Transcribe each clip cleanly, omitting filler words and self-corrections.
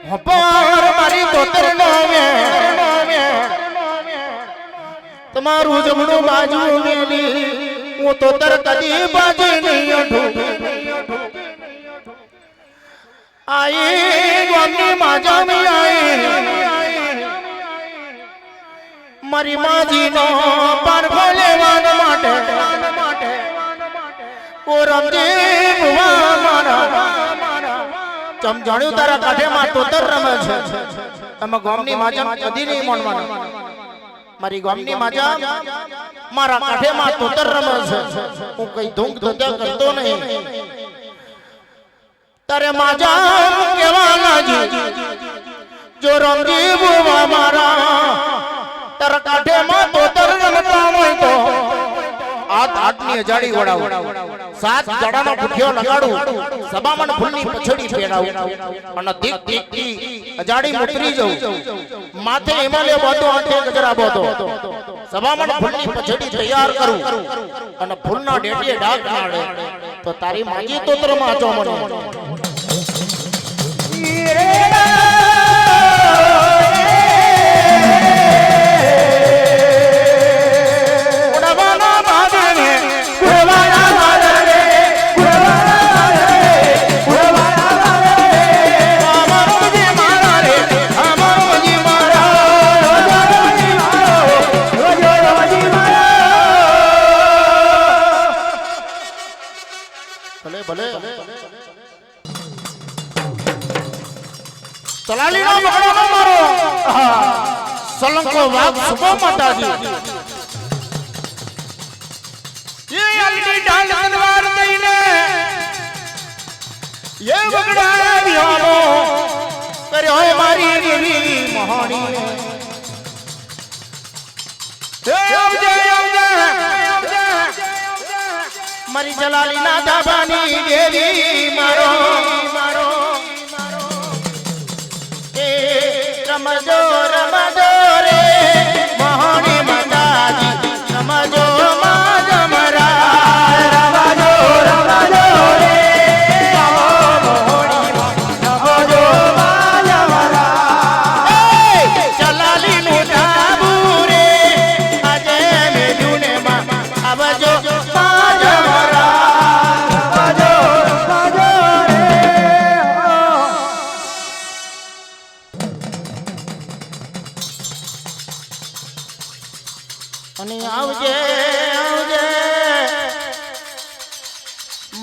હપાર મારી તોતર નોમે તમારું જમણું બાજુ મેલી હું તોતર કદી બાજી નહીં અઠું આઈ ગામની માજા મે આઈ મારી માજીનો પારખો લેવા માટે ઓ રમજી ભુવા મારા સમજાણ્યું તારા કાઠે માં તોતર રમે છે તમે ગામની માજા કદી નહીં માનવાના મારી ગામની માજા મારા કાઠે માં તોતર રમે છે હું કઈ ધૂંક ધોધા કરતો નહીં તારે માજા કેવાના જી જો રમજી ભુવા મારા તારા કાઠે માં તોતર રમતા હોય તો આટની અજાડી વડાવ સાત જડાનો ભૂખ્યો લગાડું સબામણ ફૂલની પછડી પહેરાવું અને દીક દીક થી અજાડી મુતરી જઉં માથે હિમાલય બોતો આંખે ગજરા બોતો સબામણ ફૂલની પછડી તૈયાર કરું અને ફૂલના ડેટીએ ડાક નાડે તો તારી માજી તોતર માં આચો મને તલાલીનો બગડો મારો સલંકો વાગ સુબો માતાજી ये अलगी डाल तलवार दईने ये बगड़ा बिहानो करे होय मारी देवी महाणी आवजे मारी जलाली ना दाबानी देवी मारो ए रमजो रे महाणी माताजी रमजो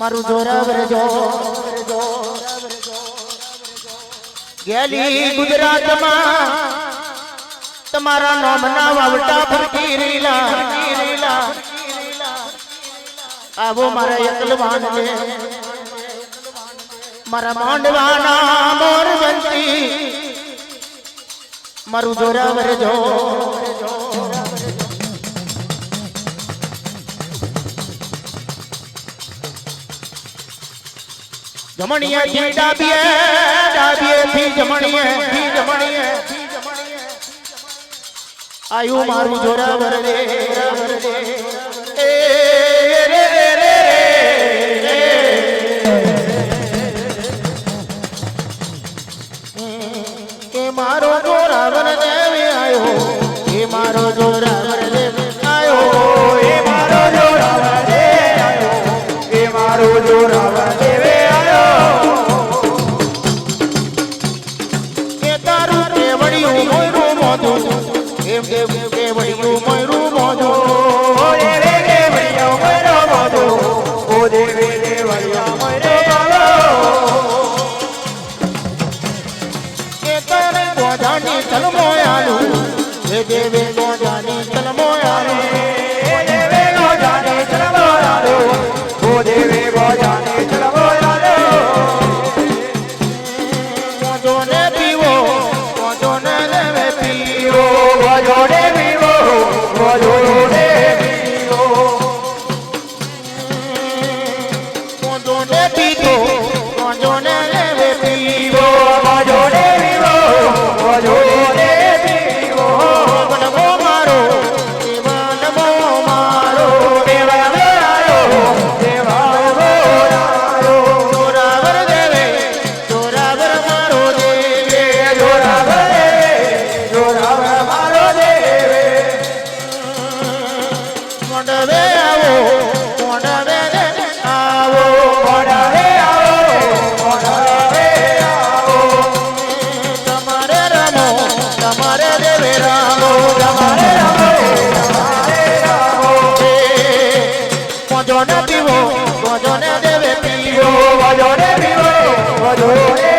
मारू जोरावर जो गेली गुजरात में तमारा नाम ना वावटा फरकी रीला आवो मारा यकलवान ले मारा मांडवाना मोर बनती मारू जोरावर जो जमणिया थी डाबिए थी जमणिए आयु मारू जोरावर रे रे रे ए मारो जोरावर देवे आयो ए मारो जोरावर देवे आयो ए मारो जोरावर दे आयो ए मारो जोरावर देवे देवे को जानी चल मोयालो देवे को जानी चल मोयालो ओ देवे को जानी चल मोयालो जो ने पीवो जो ने लेवे पीवो जो ने पीवो जो ने पीवो जो ने पीवो जो ने लेवे पीवो जो ने पीवो जो ने જોડે પીવો જોડે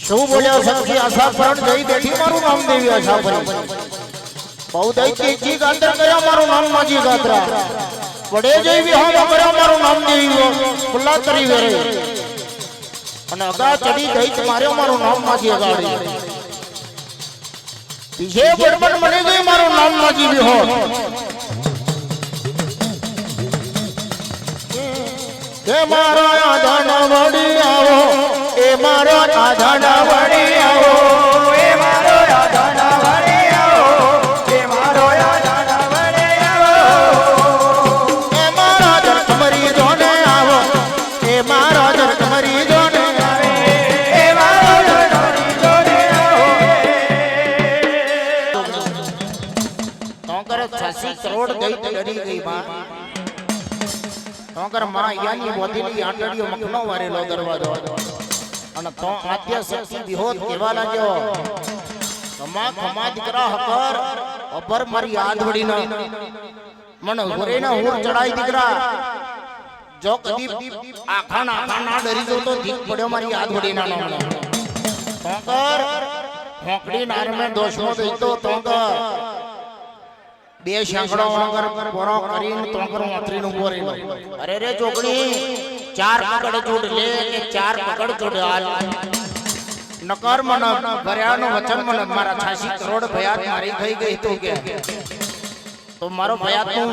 શું બોલ્યા સખી આશા પણ જઈ બેઠી મારું નામ દેવી આશા પણ બહુ દઈ જી ગાત્ર કર્યા મારું નામ માજી ગાત્રા વડે જઈ વિહામાં કર્યા મારું નામ દેવી ખુલ્લા તરી વેરે અને અગા ચડી દઈ માર્યો મારું નામ માજી અગાડી પીછે બડબડ મને ગઈ મારું નામ માજી વિહો કે મારો આધાના વડી આવો એ મારો આધાના વડી આવો એ મારો આધાના વડી આવો એ મારો આધાના વડી આવો એ મારો જરકમરી જોને આવો એ મારો જરકમરી જોને આવે એ મારો જરકમરી જોને આવો તો કરે 86 કરોડ દઈ ડરી ગઈ માં તોકર માં યાની બોધીની આંટડીઓ મખનો વારેલો દરવાજો અને તો આદ્ય શક્તિ વિહોત કેવા લાગ્યો ખમા દીકરા હકર અબર મારી યાદ વડી ન મન ઘરેના હુર ચડાઈ દીકરા જો કદી આખા ના ડરી જો તો ધીક પડ્યો મારી યાદ વડી ના નામ તોકર હોકડી નાર મે દોષો દેતો તોકર બે શાંકડો વગર બોરો કરીને તોકર માત્રી નું બોરેલો અરે રે ચોકડી ચાર પકડ જોડ લે કે ચાર પકડ જોડ હાલ નકર મન ભર્યાનો વચન મન મારા 86 કરોડ ભયાત મારી થઈ ગઈ તો કે તો મારો ભયાત નું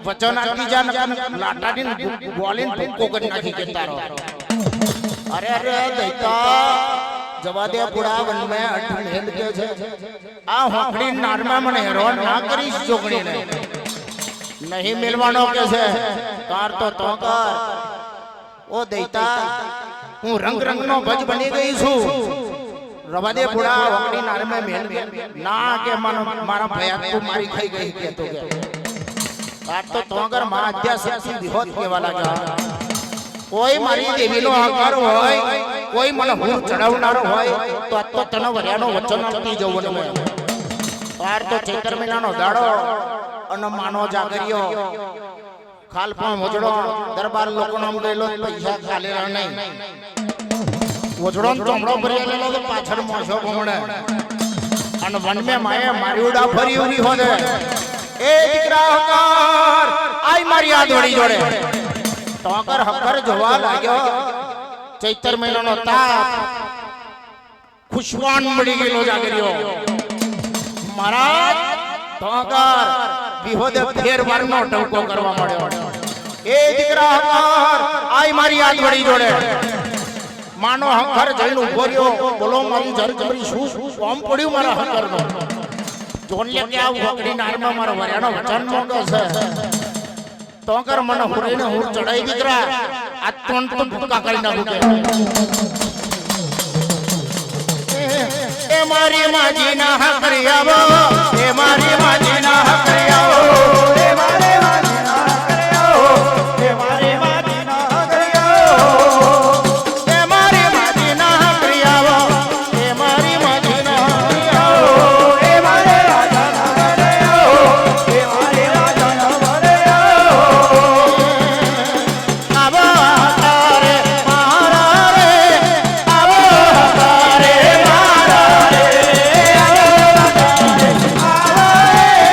વચન આપી જા લાટાની બોલીન ભૂકો કરી નાખી કે તારો અરે અરે દૈતા જવા દે પુડા વન મે અઠ હેલ કે છે આ હોકડી નારમાં મને હેરાન ના કરીશ ચોકડીને નહીં મિલવાનો કે છે તાર તો કર ઓ દૈતા હું રંગ નો ભજ બની ગઈ છું રવા દે પુડા હોકડી નારમાં મેલ ના કે મારા ભયાત તું મારી ખાઈ ગઈ કે તો કે તાર તો કર માં અધ્યા શક્તિ વિહોત કેવા લાગ્યા કોઈ મારી દેવીનો આકાર હોય કોઈ મને હુર ચડાવનારો હોય તો આ તો તને વર્યાનો વચન આપતી જવું ને તાર તો ચૈત્ર મહિનાનો દાડો અને માનો જાગરિયો ખાલ પણ મોજડો દરબાર લોકો નામ ગયેલો પૈસા ખાલેલા નહીં મોજડો ચોમડો ભરી લેલો તો પાછળ મોસો ઘોમણે અને વન મે માએ મારી ઉડા ફરી ઉરી હોદે એ દીકરા હકાર આઈ મારી યાદ વડી જોડે તોકર હકર જોવા લાગ્યો ચૈત્ર મહિનાનો તાપ ખુશવાન મળી ગયેલો જાગર્યો મહારાજ તોકર વિહોદે ફેરવારનો ટવકો કરવા મળ્યો એ દીકરા હકર આઈ મારી યાદ વડી જોડે માનો હકર જઈને ઉભો રહ્યો બોલો મારી જરજબરી શું કોમ પડ્યું મારા હકરનો જોન લે કે આ વકડી નારમાં મારો વર્યાનો વચન માંગો છે તોકર મને હુરીને હુર ચડાઈ દીકરા આ તોન તો ભૂકા કરી નાખું એ મારી માજી ના હકરી આવો એ મારી માજી ના હકરી આવો એ મારી માજી ના હકરી આવો એ મારી માજી ના હકરી આવો એ મારી માજી ના હકરી આવો એ મારી માજી ના હકરી આવો એ મારે રાજા ના ઘરે આવો એ મારે રાજા ના ઘરે આવો તારે મારા રે આવો તારે મારા રે આવો તારે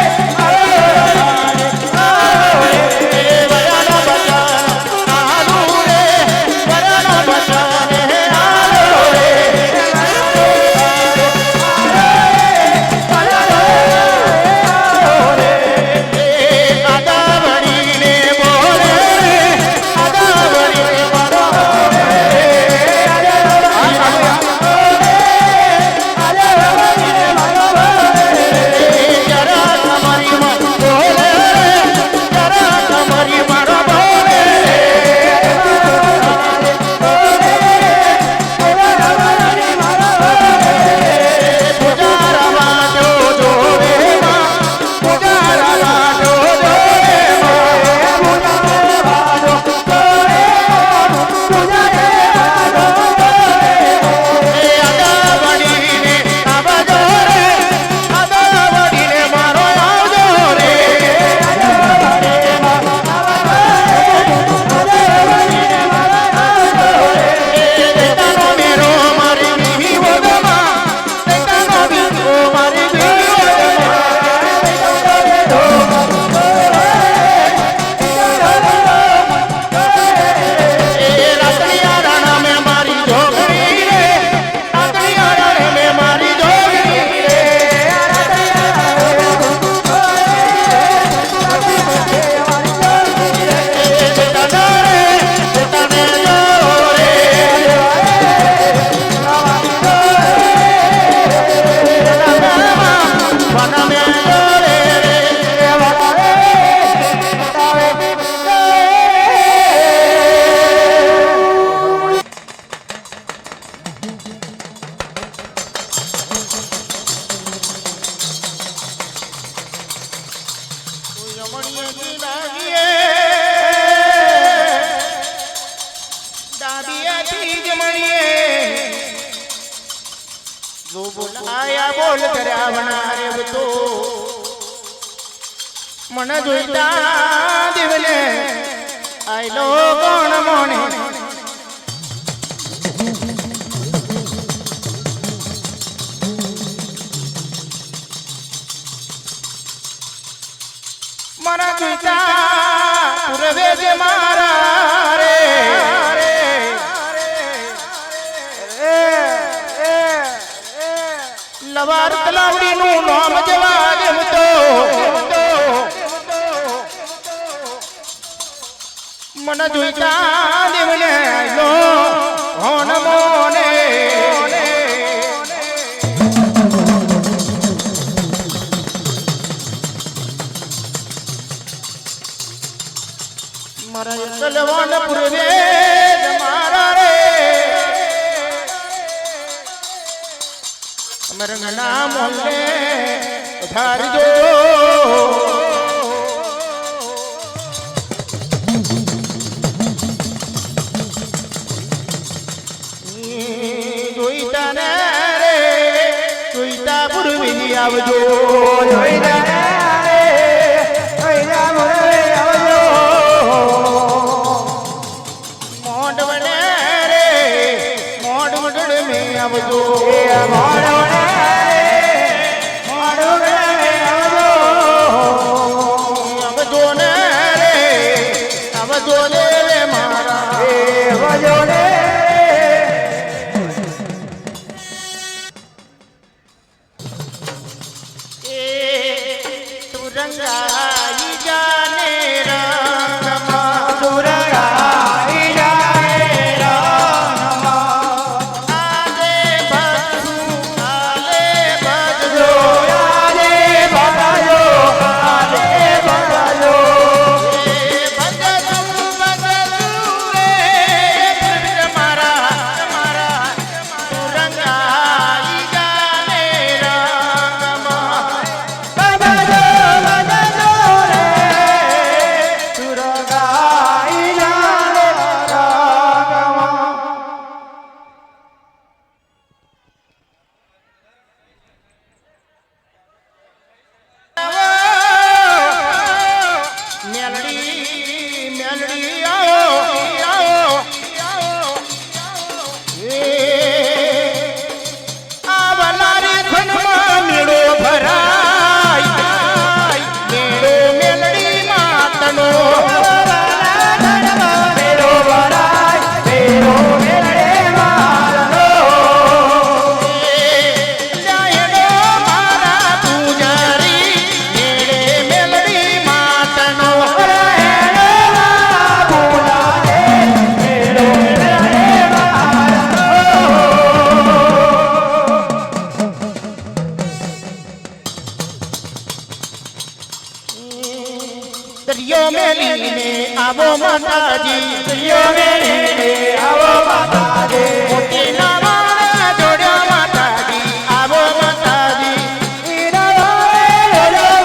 રમણીયથી લાગીએ દાદીયાથી જમણીએ જો બોલાયા બોલ કર્યા રે તો મને જોઈતા દેવલે આયલો કોણ મોને મના જોઈતા પૂરવે જે મારા રે લવાર તલાવડી નું નામ જવા દેવ તો મને જોઈતા દેવલે લો હોન મોને મારા કલવાન પૂર્વે મારા રે મરંગના મોલે ધારજો જોઈતા ને રે જોઈતા પૂર્વે આવજો જોઈતા દરિયો મેલીને આવો માતાજી દરિયો મેલીને આવો માતાજી મોતી ના વાળા જોડ્યા માતાજી આવો માતાજી ઈરા વાળે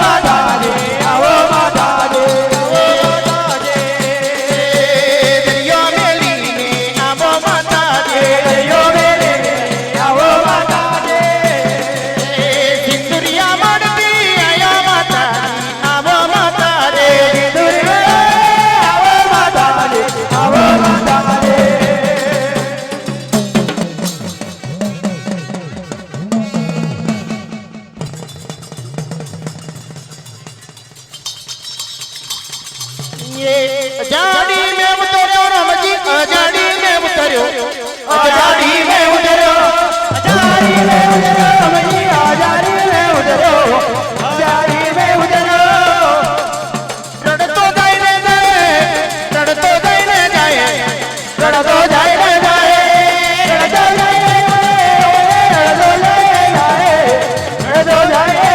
માતાજી આવો માતાજી દરિયો મેલીને આવો માતાજી દરિયો મેલીને આવો માતાજી સિંદુરિયા મળતી આયા માતાજી આવો માતાજી अजाड़ी में उतरो रमजी अजाड़ी में उतरो अजाड़ी में उतरो अजाड़ी में उतरो रमजी अजाड़ी में उतरो अजाड़ी में उतरो रड़तो जाए रे जाए रड़तो जाए रे जाए रड़तो जाए रे जाए रड़तो जाए रे रड़तो जाए रे रड़तो जाए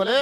ભલે